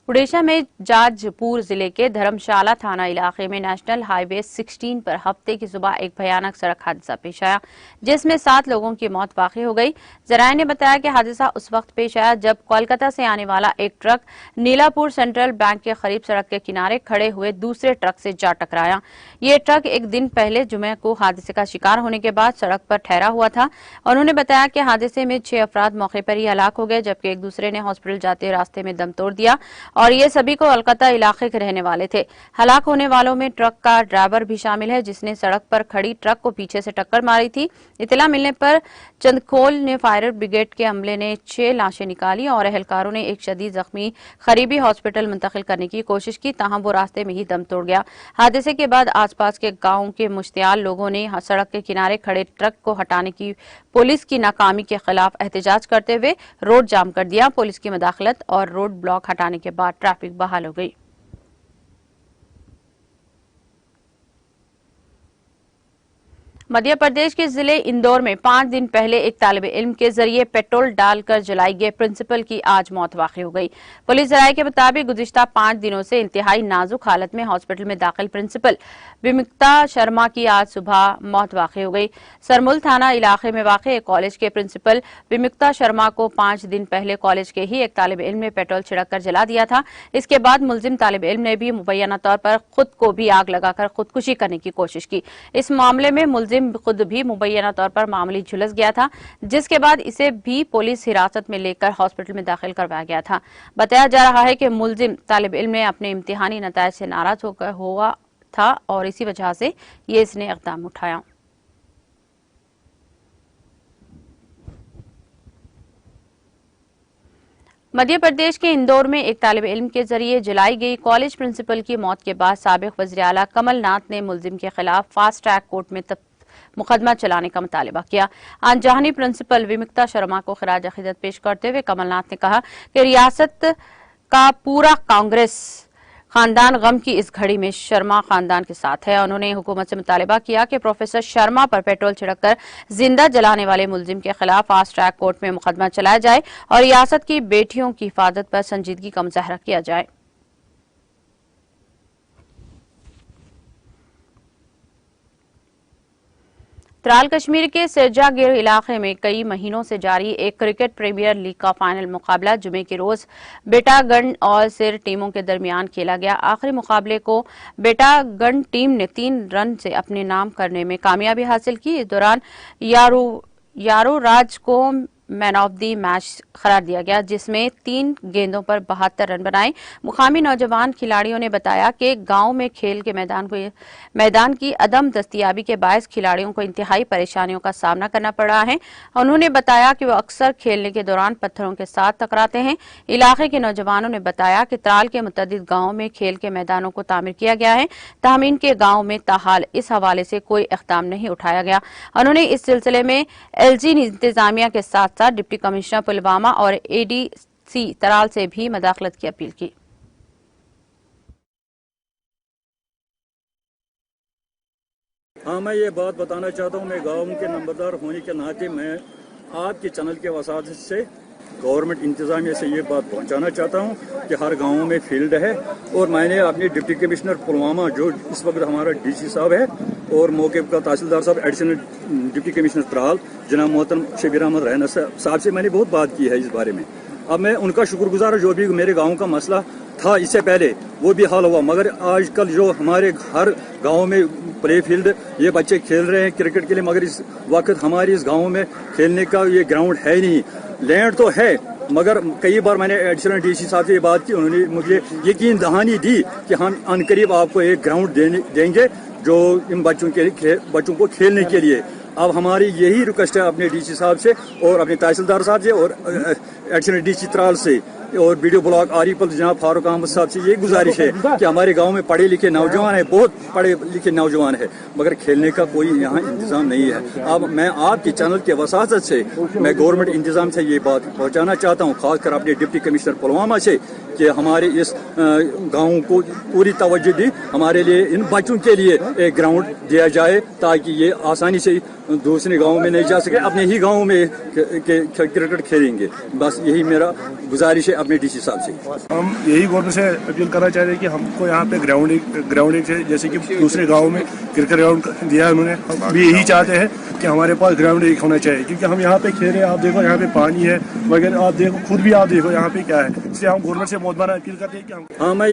उड़ीसा में जाजपुर जिले के धर्मशाला थाना इलाके में नेशनल हाईवे 16 पर हफ्ते की सुबह एक भयानक सड़क हादसा पेश आया, जिसमें 7 लोगों की मौत वाक़ई हो गई। जराये ने बताया कि हादसा उस वक्त पेश आया जब कोलकाता से आने वाला एक ट्रक नीलापुर सेंट्रल बैंक के करीब सड़क के किनारे खड़े हुए दूसरे ट्रक से जा टकराया। ये ट्रक एक दिन पहले जुमे को हादसे का शिकार होने के बाद सड़क पर ठहरा हुआ था। उन्होंने बताया कि हादसे में 6 अफराद मौके पर ही हलाक हो गए, जबकि एक दूसरे ने हॉस्पिटल जाते रास्ते में दम तोड़ दिया और ये सभी को कोलकाता इलाके के रहने वाले थे। हलाक होने वालों में ट्रक का ड्राइवर भी शामिल है, जिसने सड़क पर खड़ी ट्रक को पीछे से टक्कर मारी थी। इत्तला मिलने पर चंदखोल ने फायर ब्रिगेड के अमले ने 6 लाशें निकाली और एहलकारों ने एक शदीद जख्मी करीबी हॉस्पिटल मुंतकिल करने की कोशिश की, ताहम वो रास्ते में ही दम तोड़ गया। हादसे के बाद आसपास के गांव के मुश्तियाल लोगों ने सड़क के किनारे खड़े ट्रक को हटाने की पुलिस की नाकामी के खिलाफ एहतजाज करते हुए रोड जाम कर दिया। पुलिस की मदाखलत और रोड ब्लॉक हटाने के बाद ट्रैफिक बहाल हो गई। मध्य प्रदेश के जिले इंदौर में 5 दिन पहले एक तालिब इल्म के जरिए पेट्रोल डालकर जलाई गए प्रिंसिपल की आज मौत वाक़ई हो गई। पुलिस जराये के मुताबिक गुज़िश्ता 5 दिनों से इंतहाई नाजुक हालत में हॉस्पिटल में दाखिल प्रिंसिपल विमुक्ता शर्मा की आज सुबह मौत वाक़ई हो गई। सरमुल थाना इलाके में वाक़े एक कॉलेज के प्रिंसिपल विमुक्ता शर्मा को 5 दिन पहले कॉलेज के ही एक तालिब इल्म ने पेट्रोल छिड़क कर जला दिया था। इसके बाद मुलजिम तालिब इल्म ने भी मुबैना तौर पर खुद को भी आग लगाकर खुदकुशी करने की कोशिश की। इस मामले में मुलजिम खुद भी मुबैना तौर पर मामूली झुलस गया था, जिसके बाद इसे भी पुलिस हिरासत में लेकर हॉस्पिटल में दाखिल करवाया गया था। बताया जा रहा है कि मुलजिम तालिब इल्म ने अपने इम्तिहानी नतायज से नाराज होकर हुआ था और इसी वजह से ये इसने इक़दाम उठाया। मध्य प्रदेश के इंदौर में एक तालिब इल्म के जरिए जलाई गई कॉलेज प्रिंसिपल की मौत के बाद साबिक वज़ीर आला कमलनाथ ने मुलजिम के खिलाफ फास्ट ट्रैक कोर्ट में मुकदमा चलाने का मुतालबा किया। अनजानी प्रिंसिपल विमुक्ता शर्मा को खिराज अकीदत पेश करते हुए कमलनाथ ने कहा कि रियासत का पूरा कांग्रेस खानदान गम की इस घड़ी में शर्मा खानदान के साथ है। उन्होंने हुकूमत से मुतालबा किया कि प्रोफेसर शर्मा पर पेट्रोल छिड़ककर जिंदा जलाने वाले मुलजिम के खिलाफ फास्ट ट्रैक कोर्ट में मुकदमा चलाया जाए और रियासत की बेटियों की हिफाजत पर संजीदगी का मुजाहरा किया जाए। त्राल कश्मीर के सिरजागिर इलाके में कई महीनों से जारी एक क्रिकेट प्रीमियर लीग का फाइनल मुकाबला जुमे के रोज बेटागढ़ और सिर टीमों के दरमियान खेला गया। आखिरी मुकाबले को बेटागढ़ टीम ने 3 रन से अपने नाम करने में कामयाबी हासिल की। इस दौरान यारो राज को मैन ऑफ द मैच करार दिया गया, जिसमें 3 गेंदों पर 72 रन बनाए। मुकामी नौजवान खिलाड़ियों ने बताया कि गांव में खेल के मैदान की अदम दस्तयाबी के बायस खिलाड़ियों को इंतहाई परेशानियों का सामना करना पड़ रहा है। उन्होंने बताया कि वो अक्सर खेलने के दौरान पत्थरों के साथ टकराते हैं। इलाके के नौजवानों ने बताया कि त्राल के मुतअद्दिद गांवों में खेल के मैदानों को तामीर किया गया है, तामीन के गांव में ताहाल इस हवाले से कोई इक़दाम नहीं उठाया गया। उन्होंने इस सिलसिले में एलजी इंतजामिया के साथ साथ डिप्टी कमिश्नर पुलवामा और एडीसी तराल से भी मदाखलत की अपील की। हाँ, मैं ये बात बताना चाहता हूँ, मैं गाँव के नंबरदार होने के नाते मैं आपके चैनल के वसात से गवर्नमेंट इंतजामिया से ये बात पहुंचाना चाहता हूं कि हर गांव में फील्ड है और मैंने अपने डिप्टी कमिश्नर पुलवामा जो इस वक्त हमारा डीसी साहब है और मौके का तहसीलदार साहब एडिशनल डिप्टी कमिश्नर त्राल जनाब मोहतरम शबीर अहमद रैना साहब से मैंने बहुत बात की है इस बारे में। अब मैं उनका शुक्रगुजार, जो भी मेरे गाँव का मसला था इससे पहले वो भी हल हुआ, मगर आजकल जो हमारे हर गांव में प्ले फील्ड ये बच्चे खेल रहे हैं क्रिकेट के लिए, मगर इस वक्त हमारे इस गांव में खेलने का ये ग्राउंड है नहीं। लैंड तो है, मगर कई बार मैंने एडिशनल डीसी साहब से ये बात की, उन्होंने मुझे यकीन दहानी दी कि हम अनकरीब आपको एक ग्राउंड देंगे जो इन बच्चों को खेलने के लिए। अब हमारी यही रिक्वेस्ट है अपने डीसी साहब से और अपने तहसीलदार साहब से और एडिशनल डीसी त्राल से और वीडियो ब्लॉग आरिफल जनाब फारूक अहमद साहब से ये गुजारिश है कि हमारे गांव में पढ़े लिखे नौजवान है, बहुत पढ़े लिखे नौजवान है, मगर खेलने का कोई यहाँ इंतजाम नहीं है। अब मैं आपके चैनल के वसात से मैं गवर्नमेंट इंतजाम से ये बात पहुँचाना चाहता हूँ, खासकर अपने डिप्टी कमिश्नर पुलवामा से, कि हमारे इस गाँव को पूरी तवज्जो दी, हमारे लिए इन बच्चों के लिए एक ग्राउंड दिया जाए ताकि ये आसानी से दूसरे गाँव में नहीं जा सके, अपने ही गाँव में क्रिकेट खेलेंगे। बस यही मेरा गुजारिश है अपने डीसी साहब से। हम यही गवर्नमेंट से अपील करना चाह रहे हैं कि हमको यहाँ पे ग्राउंडिंग से, जैसे कि दूसरे गाँव में क्रिकेट ग्राउंड दिया है उन्होंने, हम भी यही चाहते हैं कि हमारे पास ग्राउंड एक होना चाहिए, क्योंकि हम यहाँ पे खेल रहे हैं। आप देखो यहाँ पे पानी है वगैरह, आप देखो खुद भी, आप देखो यहाँ पे क्या है। इसलिए हम गवर्नमेंट से बहुत बार अपील करते हैं कि हम हाँ मैं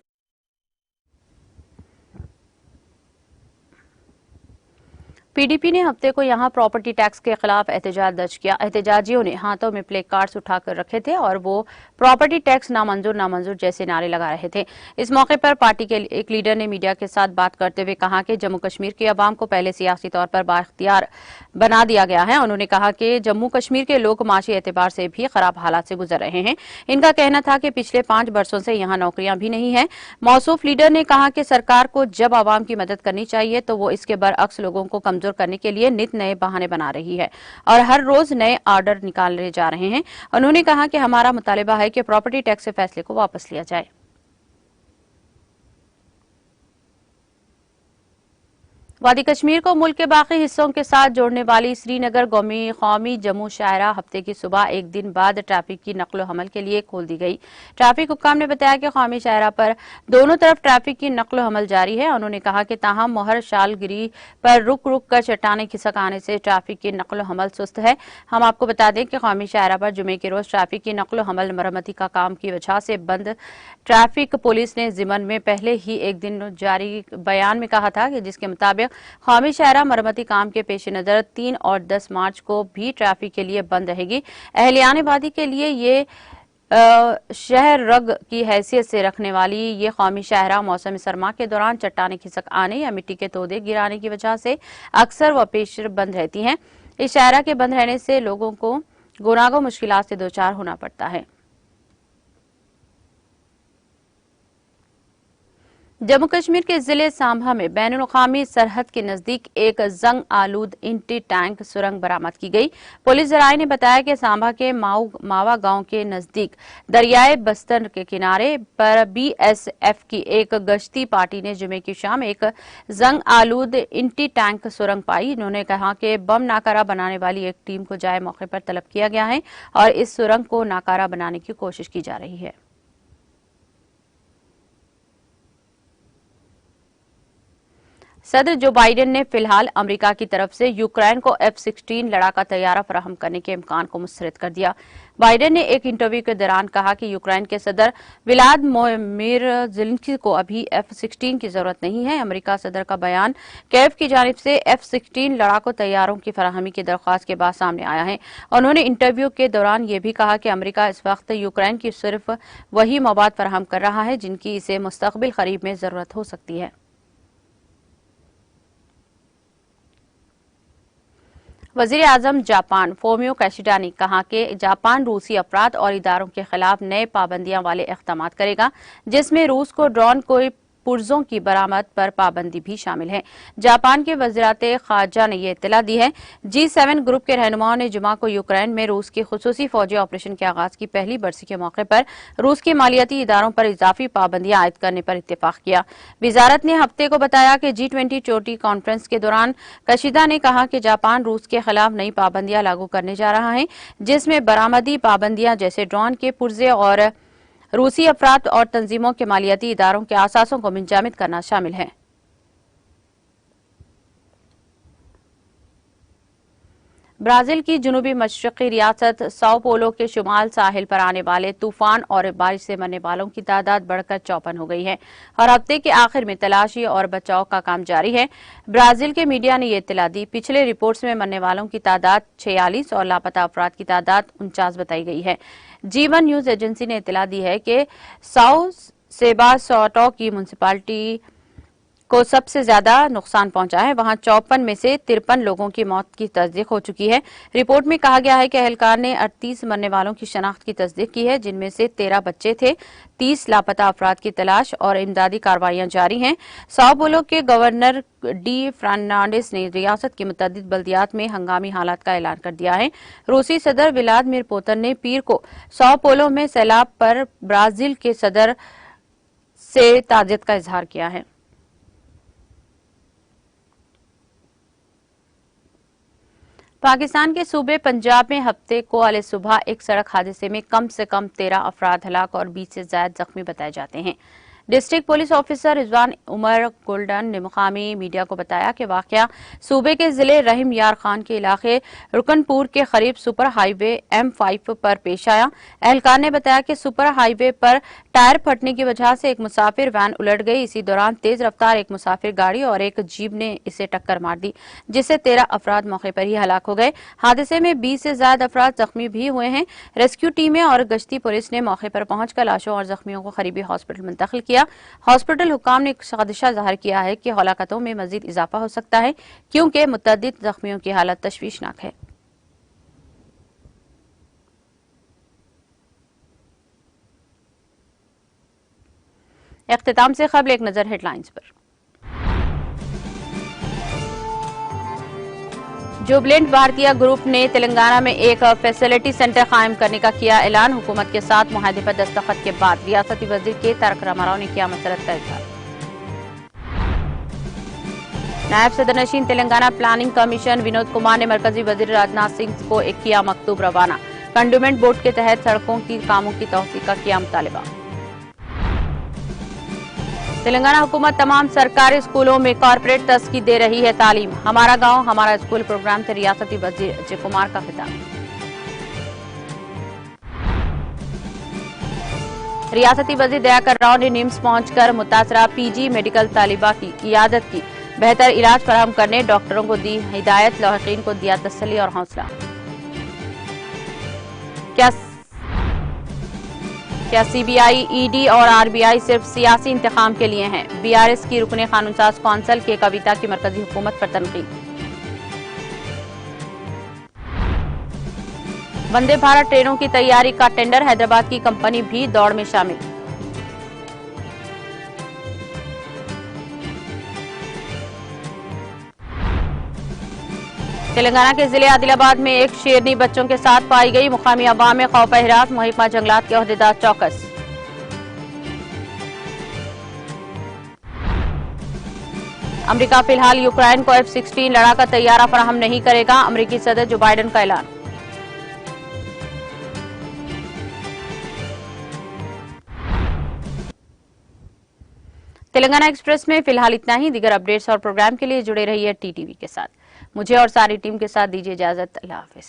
पीडीपी ने हफ्ते को यहां प्रॉपर्टी टैक्स के खिलाफ एहतजाज दर्ज किया। एहतजाजियों ने हाथों में प्ले कार्ड्स उठाकर रखे थे और वो प्रॉपर्टी टैक्स नामंजूर जैसे नारे लगा रहे थे। इस मौके पर पार्टी के एक लीडर ने मीडिया के साथ बात करते हुए कहा कि जम्मू कश्मीर की अवाम को पहले सियासी तौर पर बाइख्तियार बना दिया गया है। उन्होंने कहा कि जम्मू कश्मीर के लोग माशी एतबार से भी खराब हालात से गुजर रहे हैं। इनका कहना था कि पिछले 5 वर्षों से यहाँ नौकरियां भी नहीं है। मौसूफ लीडर ने कहा कि सरकार को जब अवाम की मदद करनी चाहिए तो वो इसके बरअक्स लोगों को कमजोर करने के लिए नित नए बहाने बना रही है और हर रोज नए ऑर्डर निकाले जा रहे हैं। उन्होंने कहा कि हमारा मुतालिबा है कि प्रॉपर्टी टैक्स के फैसले को वापस लिया जाए। वादी कश्मीर को मुल्क के बाकी हिस्सों के साथ जोड़ने वाली श्रीनगर कौमी जम्मू शाहरा हफ्ते की सुबह एक दिन बाद ट्रैफिक की नकलो हमल के लिए खोल दी गई। ट्रैफिक हुक्काम ने बताया कि कौमी शाहरा पर दोनों तरफ ट्रैफिक की नकलो हमल जारी है। उन्होंने कहा कि ताहम मोहर शालगिरी पर रुक रुक कर चट्टाने खिसक आने से ट्रैफिक की नकलो हमल सुस्त है। हम आपको बता दें कि कौमी शाहरा पर जुमे के रोज ट्रैफिक की नकलो हमल मरम्मती का काम की वजह से बंद। ट्रैफिक पुलिस ने जिमन में पहले ही एक दिन जारी बयान में कहा था कि जिसके मुताबिक कौमी शाहरा मरम्मती काम के पेश नजर 3 और 10 मार्च को भी ट्रैफिक के लिए बंद रहेगी। अहलियान वादी के लिए ये शहर रग की हैसियत से रखने वाली ये कौमी शाहरा मौसम सरमा के दौरान चट्टाने खिसक आने या मिट्टी के तोदे गिराने की वजह से अक्सर व पेश बंद रहती हैं। इस शाहरा के बंद रहने से लोगों को गुनागो मुश्किलात से दोचार होना पड़ता है। जम्मू कश्मीर के जिले सांभा में बैनुल-अक़वामी सरहद के नजदीक एक जंग आलूद इंटी टैंक सुरंग बरामद की गई। पुलिस जराये ने बताया कि सांभा के मावा गांव के नजदीक दरियाए बस्तर के किनारे पर बीएसएफ की एक गश्ती पार्टी ने जुमे की शाम एक जंग आलूद इंटी टैंक सुरंग पाई। इन्होंने कहा कि बम नाकारा बनाने वाली एक टीम को जाए मौके पर तलब किया गया है और इस सुरंग को नाकारा बनाने की कोशिश की जा रही है। सदर जो बाइडेन ने फिलहाल अमेरिका की तरफ से यूक्रेन को F-16 लड़ाका तैयारा फराहम करने के इम्कान को मुस्तरद कर दिया। बाइडेन ने एक इंटरव्यू के दौरान कहा कि यूक्रेन के सदर व्लादिमीर ज़ेलेंस्की को अभी F-16 की जरूरत नहीं है। अमेरिका सदर का बयान कीव की जानिब से F-16 लड़ाकू तैयारों की फराहमी की दरख्वास्त के बाद सामने आया है। उन्होंने इंटरव्यू के दौरान ये भी कहा कि अमेरिका इस वक्त यूक्रेन की सिर्फ वही मवाद फराहम कर रहा है जिनकी इसे मुस्तकबिल करीब में जरूरत हो सकती है। वजीर आजम जापान फोमियो किशिडा ने कहा कि जापान रूसी अफराद और इदारों के खिलाफ नए पाबंदियां वाले इक़दाम करेगा, जिसमें रूस को ड्रोन को पुर्जों की बरामद पर पाबंदी भी शामिल है। जापान के वज़ीरात ख़ारजा ने यह इत्तला दी है। G7 ग्रुप के रहनुमाओं ने जुमा को यूक्रेन में रूस के खुसूसी फौजी ऑपरेशन के आगाज की पहली बरसी के मौके पर रूस के मालियाती इदारों पर इजाफी पाबंदियां आयद करने पर इत्तेफाक किया। वजारत ने हफ्ते को बताया कि G20 चोटी कॉन्फ्रेंस के दौरान किशिडा ने कहा कि जापान रूस के खिलाफ नई पाबंदियां लागू करने जा रहा है, जिसमें बरामदी पाबंदियां जैसे ड्रोन के पुर्जे और रूसी अफराद और तंजीमों के मालियाती इदारों के आसासों को मुंजमद करना शामिल है। ब्राजील की जुनूबी मशरक़ी रियासत साओ पोलो के शुमाल साहिल पर आने वाले तूफान और बारिश से मरने वालों की तादाद बढ़कर 54 हो गई है और हफ्ते के आखिर में तलाशी और बचाव का काम जारी है। ब्राजील के मीडिया ने यह इत्तला दी। पिछले रिपोर्ट्स में मरने वालों की तादाद 46 और लापता अफराद की तादाद 49 बताई गई है। G1 न्यूज एजेंसी ने इत्तला दी है कि साओ सेबासोटो की म्यूनिसिपैलिटी को सबसे ज्यादा नुकसान पहुंचा है। वहां 54 में से 53 लोगों की मौत की तस्दीक हो चुकी है। रिपोर्ट में कहा गया है कि अहलकार ने 38 मरने वालों की शनाख्त की तस्दीक की है, जिनमें से 13 बच्चे थे। 30 लापता अफराद की तलाश और इमदादी कार्रवाइयां जारी हैं। साओ पोलो के गवर्नर डी फर्नांडिस ने रियासत की मुतअद्दिद बल्दियात में हंगामी हालात का ऐलान कर दिया है। रूसी सदर व्लादिमीर पुतिन ने पीर को साओ पोलो में सैलाब पर ब्राजील के सदर से ताज़ियत का इजहार किया है। पाकिस्तान के सूबे पंजाब में हफ्ते को अले सुबह एक सड़क हादसे में कम से कम 13 अफराद हलाक और 20 से ज्यादा जख्मी बताए जाते हैं। District police officer Rizwan Umar गोल्डन ने मुकामी मीडिया को बताया कि वाकया सूबे के जिले रहीम यार खान के इलाके रुकनपुर के करीब सुपर हाईवे M5 पर पेश आया। एहलकार ने बताया कि सुपर हाईवे पर टायर फटने की वजह से एक मुसाफिर वैन उलट गई। इसी दौरान तेज रफ्तार एक मुसाफिर गाड़ी और एक जीप ने इसे टक्कर मार दी, जिससे 13 अफराद मौके पर ही हलाक हो गए। हादसे में 20 से ज्यादा अफराद जख्मी भी हुए हैं। रेस्क्यू टीमें और गश्ती पुलिस ने मौके पर पहुंचकर लाशों और जख्मियों को करीबी हॉस्पिटल मुंतकिल किया। हॉस्पिटल हुकाम ने खदशा जाहिर किया है कि हलाकतों में मजीद इजाफा हो सकता है, क्योंकि मुतअद्दिद जख्मियों की हालत तशवीशनाक है। इख्तिताम से क़ब्ल एक नजर हेडलाइंस पर। जुबलेंट भारतीय ग्रुप ने तेलंगाना में एक फैसिलिटी सेंटर कायम करने का किया ऐलान। हुकूमत के साथ मुआहदे पर दस्तखत के बाद रियासती वजीर के तारक रामाराव ने किया मसरत का इजहार। नायब सदरनशीन तेलंगाना प्लानिंग कमीशन विनोद कुमार ने मरकजी वजीर राजनाथ सिंह को एक किया मकतूब रवाना। कंडोमेंट बोर्ड के तहत सड़कों की कामों की तौसीक का किया मुतालबा। तेलंगाना हुकूमत तमाम सरकारी स्कूलों में कॉर्पोरेट तस्की दे रही है तालीम। हमारा गांव हमारा स्कूल प्रोग्राम से रियासती वजीर अजय कुमार का खिताब। रियासती वजीर दयाकर राव ने निम्स पहुंचकर मुतासरा PG मेडिकल तालिबा की इयादत की। बेहतर इलाज फराहम करने डॉक्टरों को दी हिदायत। लाहिकीन को दिया तसल्ली और हौसला। क्या CBI, ED और RBI सिर्फ सियासी इंतखाम के लिए हैं? BRS की रुकने कानूनसाज कौंसिल के कविता की मरकजी हुकूमत पर तनकीद। वंदे भारत ट्रेनों की तैयारी का टेंडर, हैदराबाद की कंपनी भी दौड़ में शामिल। तेलंगाना के जिले आदिलाबाद में एक शेरनी बच्चों के साथ पाई गई। मुकामी अवाम में खौफ हिरास। महकमा जंगलात के ओहदेदार चौकस। अमेरिका फिलहाल यूक्रेन को F-16 लड़ाका तैयारा फराहम नहीं करेगा। अमेरिकी सदर जो बाइडेन का ऐलान। तेलंगाना एक्सप्रेस में फिलहाल इतना ही। दीगर अपडेट्स और प्रोग्राम के लिए जुड़े रहिए टीटीवी के साथ। मुझे और सारी टीम के साथ दीजिए इजाजत। अल्लाह हाफिज।